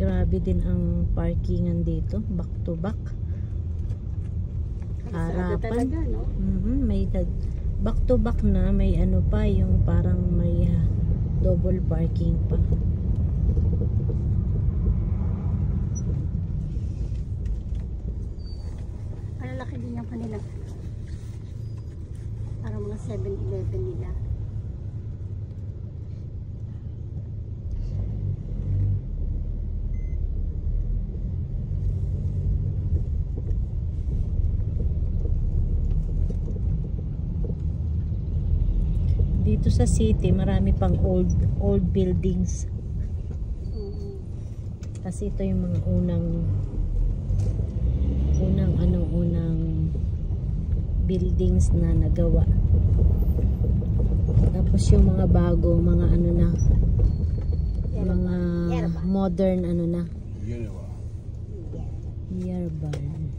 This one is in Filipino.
Grabe din ang parkingan dito, back to back. Harapan. Talaga, no? May back to back na, may ano pa, yung parang may double parking pa. Malalaki din yung kanila. Parang mga 7-Eleven nila. Dito sa city, marami pang old buildings. Kasi ito yung mga unang buildings na nagawa. Tapos yung mga bago, mga ano na, mga modern ano na. Yerevan.